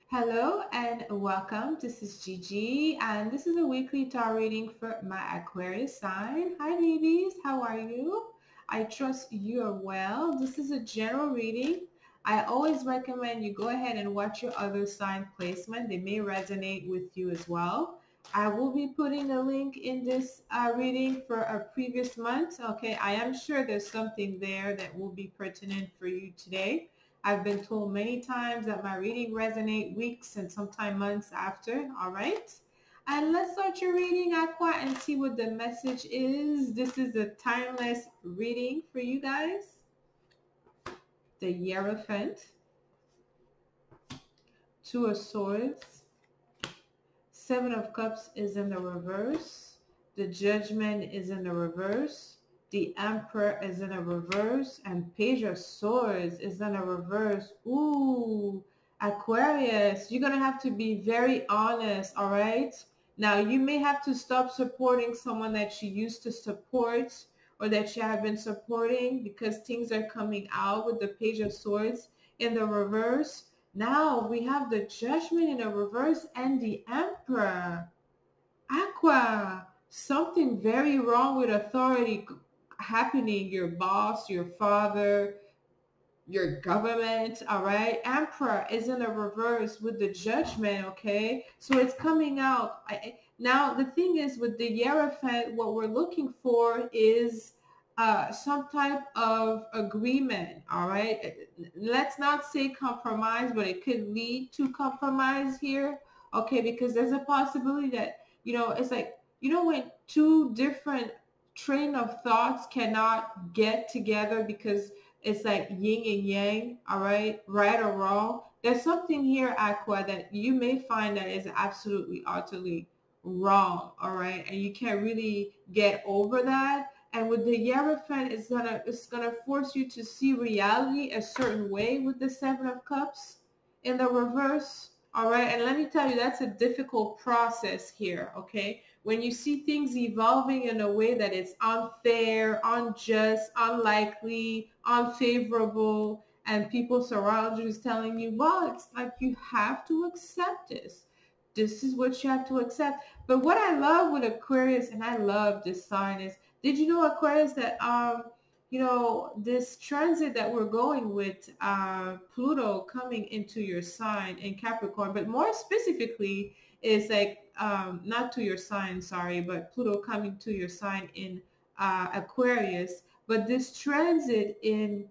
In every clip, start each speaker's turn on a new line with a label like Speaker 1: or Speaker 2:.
Speaker 1: Hello and welcome. This is Gigi and this is a weekly tarot reading for my Aquarius sign. Hi babies, how are you? I trust you are well. This is a general reading. I always recommend you go ahead and watch your other sign placement. They may resonate with you as well. I will be putting a link in this reading for a previous month. Okay, I am sure there's something there that will be pertinent for you today. I've been told many times that my reading resonate weeks and sometimes months after. All right. And let's start your reading, Aqua, and see what the message is. This is a timeless reading for you guys. The Hierophant, Two of Swords, Seven of Cups is in the reverse. The Judgment is in the reverse. The Emperor is in a reverse, and Page of Swords is in a reverse. Ooh, Aquarius, you're going to have to be very honest, all right? Now, you may have to stop supporting someone that you used to support or that you have been supporting because things are coming out with the Page of Swords in the reverse. Now, we have the Judgment in the reverse and the Emperor. Aqua, something very wrong with authority happening, your boss, your father, your government, all right? Emperor is in a reverse with the Judgment, okay? So it's coming out. Now, the thing is with the Hierophant, what we're looking for is some type of agreement, all right? Let's not say compromise, but it could lead to compromise here, okay? Because there's a possibility that, it's like, when two different train of thoughts cannot get together because it's like yin and yang, all right or wrong. There's something here, Aqua, that you may find that is absolutely utterly wrong, all right, and you can't really get over that. And with the Hierophant, it's gonna force you to see reality a certain way with the Seven of Cups in the reverse. All right, and let me tell you, that's a difficult process here, okay? When you see things evolving in a way that it's unfair, unjust, unlikely, unfavorable, and people surround you is telling you, well, it's like you have to accept this. This is what you have to accept. But what I love with Aquarius, and I love this sign, is, did you know, Aquarius, that this transit that we're going with Pluto coming into your sign in Capricorn, but more specifically is like not to your sign, sorry, but Pluto coming to your sign in Aquarius. But this transit in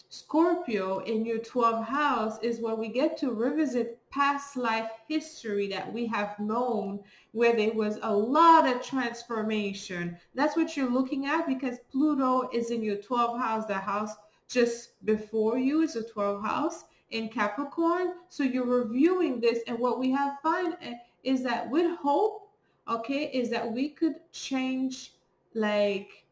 Speaker 1: Scorpio in your 12th house is where we get to revisit past life history that we have known, where there was a lot of transformation. That's what you're looking at, because Pluto is in your 12th house, the house just before you is the 12th house in Capricorn. So you're reviewing this, and what we have found is that with hope, okay, is that we could change like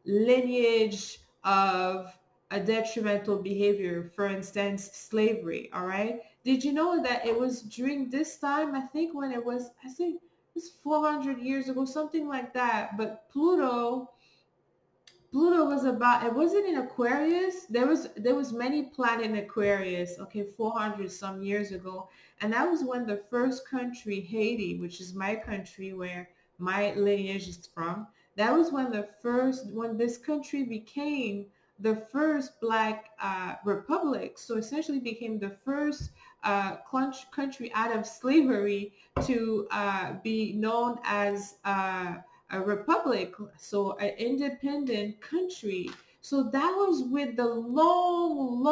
Speaker 1: lineage of a detrimental behavior, for instance, slavery, all right? Did you know that it was during this time, I think it was 400 years ago, something like that, but Pluto was about, it wasn't in Aquarius. There was many planets in Aquarius, okay, 400 some years ago. And that was when the first country, Haiti, which is my country where my lineage is from, that was when when this country became the first Black republic. So essentially became the first country out of slavery to be known as a republic, so an independent country. So that was with the long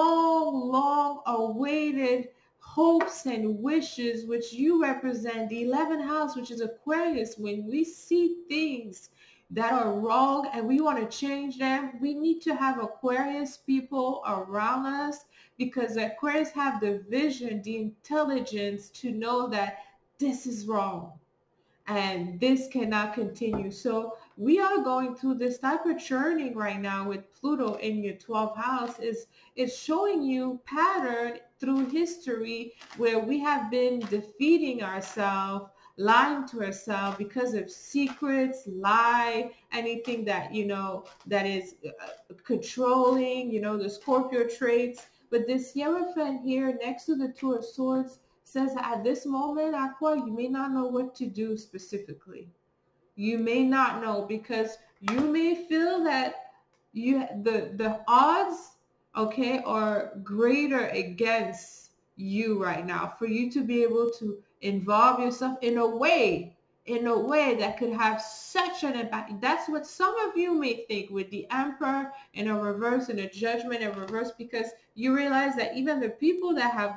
Speaker 1: awaited hopes and wishes, which you represent, the 11th house, which is Aquarius. When we see things that are wrong and we want to change them, we need to have Aquarius people around us, because Aquarius have the vision, the intelligence to know that this is wrong and this cannot continue. So we are going through this type of churning right now with Pluto in your 12th house. It's showing you pattern through history where we have been defeating ourselves, lying to ourselves because of secrets, anything that, that is controlling, the Scorpio traits. But this Hierophant here next to the Two of Swords says at this moment, Aqua, you may not know what to do specifically. You may not know because you may feel that the odds, okay, are greater against you right now for you to be able to involve yourself in a way that could have such an impact. That's what some of you may think with the Emperor in a reverse and a Judgment in reverse, because you realize that even the people that have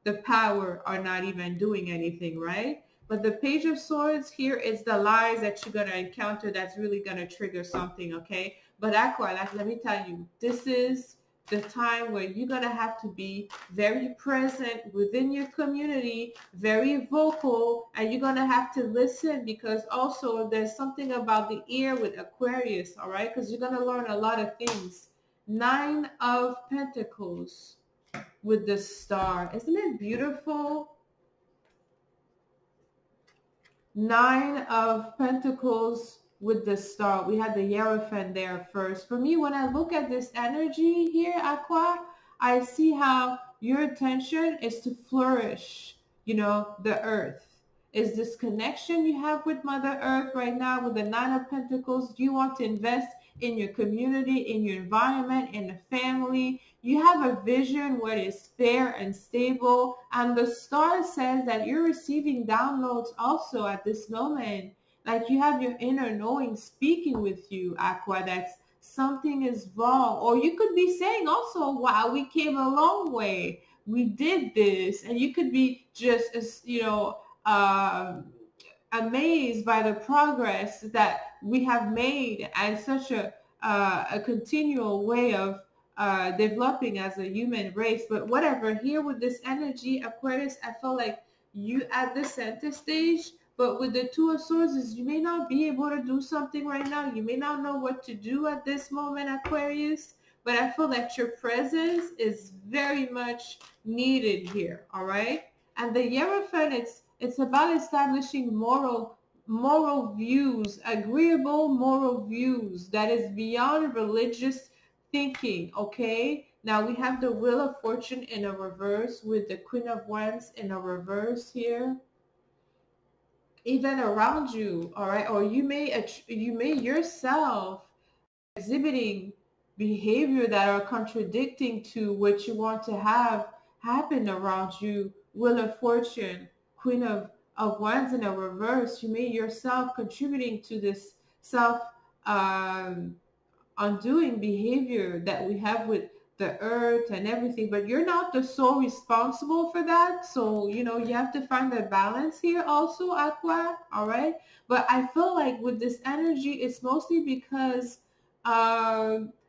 Speaker 1: the power are not even doing anything, right? But the Page of Swords here is the lies that you're going to encounter that's really going to trigger something, okay? But Aqua, let me tell you, this is the time where you're going to have to be very present within your community, very vocal, and you're going to have to listen, because also there's something about the ear with Aquarius, all right? Because you're going to learn a lot of things. 9 of Pentacles with the Star. Isn't it beautiful? 9 of Pentacles with the Star. We had the Hierophant there first. For me, when I look at this energy here, Aqua, I see how your intention is to flourish, you know, the earth. Is this connection you have with Mother Earth right now with the 9 of Pentacles? Do you want to invest in your community, in your environment, in the family? You have a vision where it's fair and stable. And the Star says that you're receiving downloads also at this moment. Like you have your inner knowing speaking with you, Aqua, that something is wrong. Or you could be saying also, wow, we came a long way. We did this. And you could be just, you know, amazed by the progress that we have made and such a continual way of developing as a human race. But whatever, here with this energy, Aquarius, I feel like you at the center stage. But with the Two of Swords, is you may not be able to do something right now. You may not know what to do at this moment, Aquarius. But I feel that your presence is very much needed here, all right? And the Hierophant, it's about establishing moral views, agreeable moral views that is beyond religious thinking, okay? Now we have the Wheel of Fortune in a reverse with the Queen of Wands in a reverse here. Even around you, all right? Or you may yourself exhibiting behavior that are contradicting to what you want to have happen around you. Wheel of Fortune, Queen of Wands in a reverse. You may yourself contributing to this self undoing behavior that we have with the earth and everything, but you're not the sole responsible for that. So, you know, you have to find the balance here also, Aqua, all right? But I feel like with this energy, it's mostly because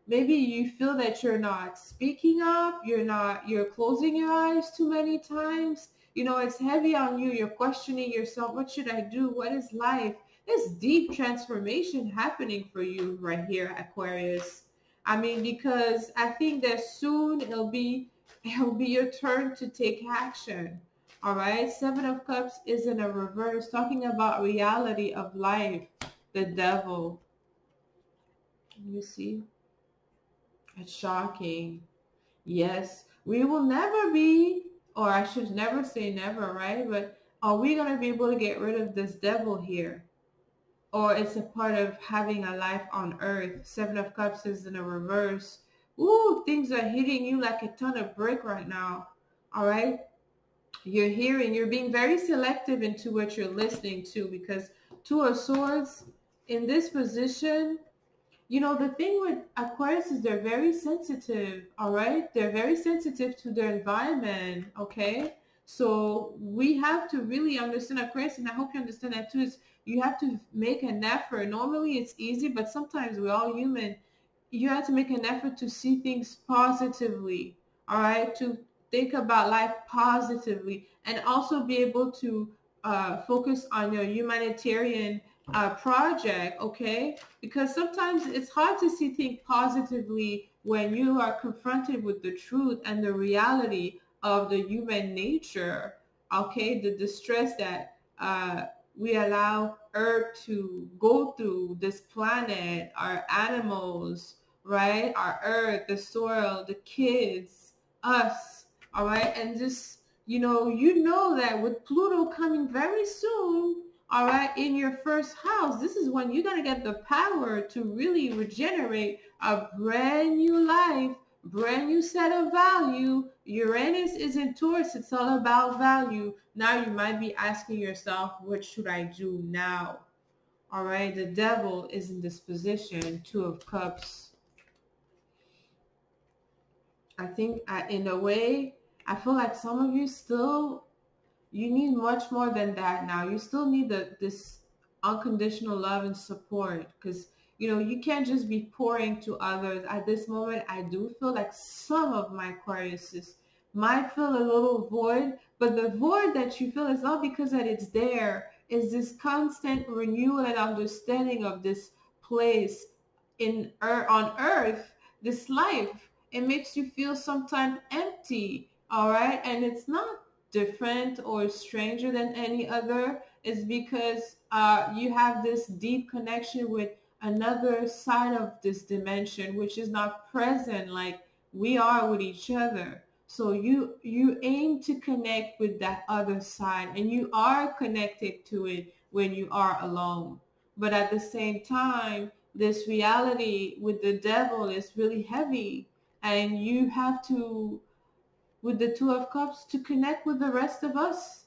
Speaker 1: maybe you feel that you're not speaking up, you're closing your eyes too many times. You know, it's heavy on you. You're questioning yourself. What should I do? What is life? There's deep transformation happening for you right here, Aquarius. I mean, because I think that soon it'll be your turn to take action. All right. 7 of Cups is in a reverse, talking about reality of life. The Devil. You see? It's shocking. Yes, we will never be, or I should never say never, right? But are we going to be able to get rid of this devil here? Or it's a part of having a life on earth. 7 of Cups is in a reverse. Ooh, things are hitting you like a ton of brick right now. All right? You're hearing, you're being very selective into what you're listening to, because 2 of Swords in this position, you know, the thing with Aquarius is they're very sensitive, all right? They're very sensitive to their environment, okay? So we have to really understand Aquarius, and I hope you understand that too, is you have to make an effort. Normally it's easy, but sometimes we're all human. You have to make an effort to see things positively, all right? To think about life positively, and also be able to focus on your humanitarian project, okay? Because sometimes it's hard to see things positively when you are confronted with the truth and the reality of the human nature, okay? The distress that we allow Earth to go through, this planet, our animals, right? Our Earth, the soil, the kids, us, all right? And just, you know that with Pluto coming very soon, all right, in your first house, this is when you're going to get the power to really regenerate a brand new life, brand new set of value. Uranus is in Taurus. It's all about value. Now you might be asking yourself, what should I do now? All right, the devil is in this position, Two of Cups. I think in a way, I feel like some of you still, you need much more than that now. You still need this unconditional love and support, because, you can't just be pouring to others. At this moment, I do feel like some of my Aquariuses might feel a little void, but the void that you feel is not because that it's there. It's this constant renewal and understanding of this place on earth, this life. It makes you feel sometimes empty, all right? And it's not different or stranger than any other. It's because you have this deep connection with another side of this dimension, which is not present like we are with each other. So you aim to connect with that other side, and you are connected to it when you are alone. But at the same time, this reality with the devil is really heavy, and you have to, with the Two of Cups, to connect with the rest of us,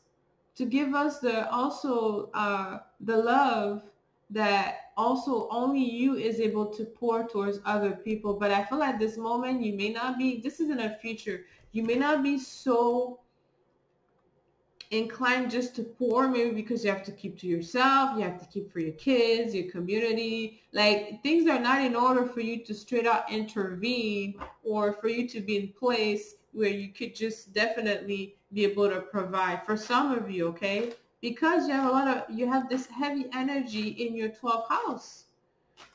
Speaker 1: to give us the love that also only you is able to pour towards other people. But I feel like this moment you may not be, this is in the future, you may not be so inclined just to pour, maybe because you have to keep to yourself, you have to keep for your kids, your community. Like, things are not in order for you to straight out intervene, or for you to be in place where you could just definitely be able to provide for some of you, okay? Because you have this heavy energy in your 12th house.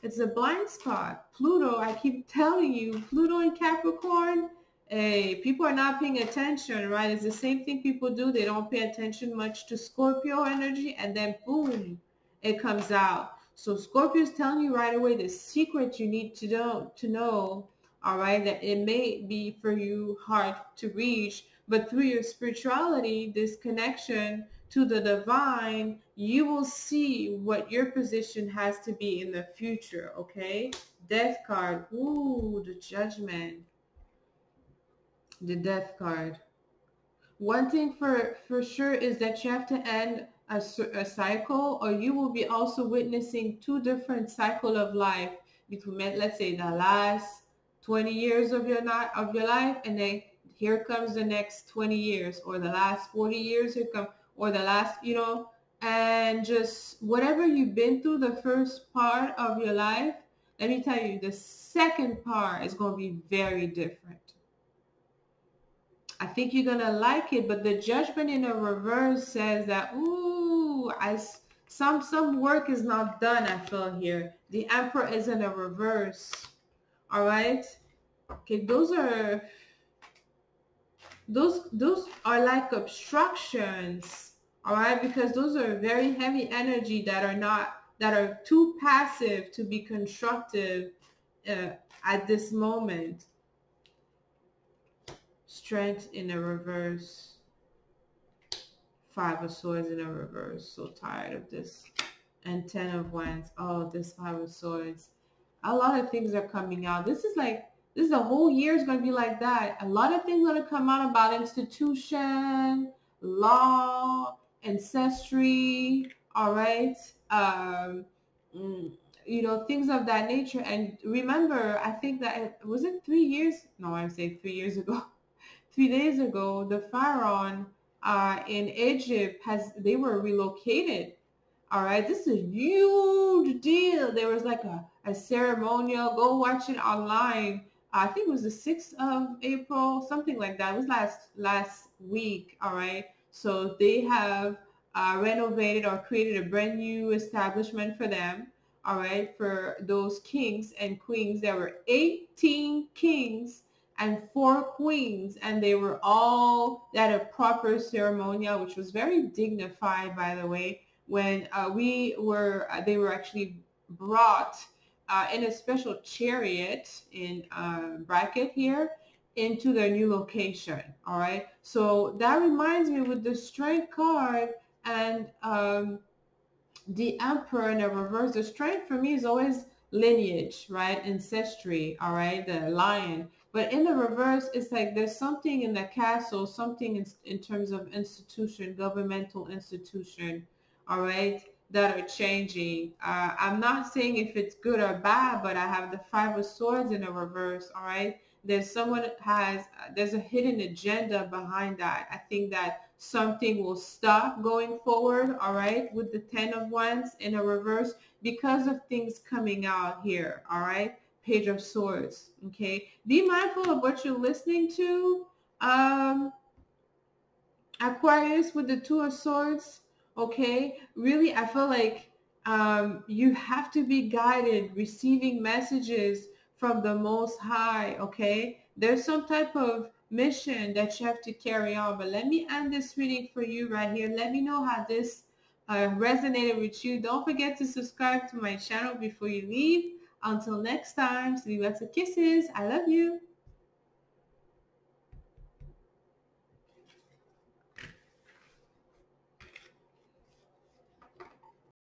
Speaker 1: It's a blind spot. Pluto, I keep telling you, Pluto in Capricorn, hey, people are not paying attention, right? It's the same thing people do. They don't pay attention much to Scorpio energy, and then boom, it comes out. So Scorpio is telling you right away the secret you need to know, all right, that it may be for you hard to reach, but through your spirituality, this connection to the divine, you will see what your position has to be in the future, okay? Death card. Ooh, the Judgment. The Death card. One thing for sure is that you have to end a cycle, or you will be also witnessing two different cycles of life between, let's say, the last 20 years of your life, and then here comes the next 20 years, or the last 40 years, here come, or the last, and just whatever you've been through the first part of your life, let me tell you, the second part is going to be very different. I think you're going to like it, but the Judgment in a reverse says that, ooh, some work is not done, I feel here. The Emperor is in a reverse. All right? Okay, those are like obstructions, all right? Because those are very heavy energy that are too passive to be constructive at this moment. Strength in a reverse. Five of Swords in a reverse. So tired of this. And Ten of Wands. Oh, this Five of Swords. A lot of things are coming out. This is the whole year is going to be like that. A lot of things are going to come out about institution, law, ancestry, all right? Things of that nature. And remember, I think that, was it 3 years? No, I'm saying 3 years ago. 3 days ago, the pharaoh in Egypt they were relocated. All right, this is a huge deal. There was like a ceremonial. Go watch it online. I think it was the 6th of April, something like that. It was last week. All right, so they have renovated or created a brand new establishment for them. All right, for those kings and queens. There were 18 kings and 4 queens, and they were all at a proper ceremonial, which was very dignified, by the way. When they were actually brought in a special chariot in bracket here into their new location. All right. So that reminds me with the Strength card and the Emperor in the reverse. The Strength for me is always lineage, right? Ancestry. All right. The Lion. But in the reverse, it's like there's something in the castle, something in terms of institution, governmental institution, all right, that are changing. I'm not saying if it's good or bad, but I have the Five of Swords in the reverse, all right? There's someone that has, there's a hidden agenda behind that. I think that something will stop going forward, all right, with the Ten of Wands in a reverse because of things coming out here, all right? Page of Swords, okay? Be mindful of what you're listening to. Aquarius with the Two of Swords, okay? Really, I feel like you have to be guided, receiving messages from the Most High, okay? There's some type of mission that you have to carry on. But let me end this reading for you right here. Let me know how this resonated with you. Don't forget to subscribe to my channel before you leave. Until next time, sending lots of kisses. I love you.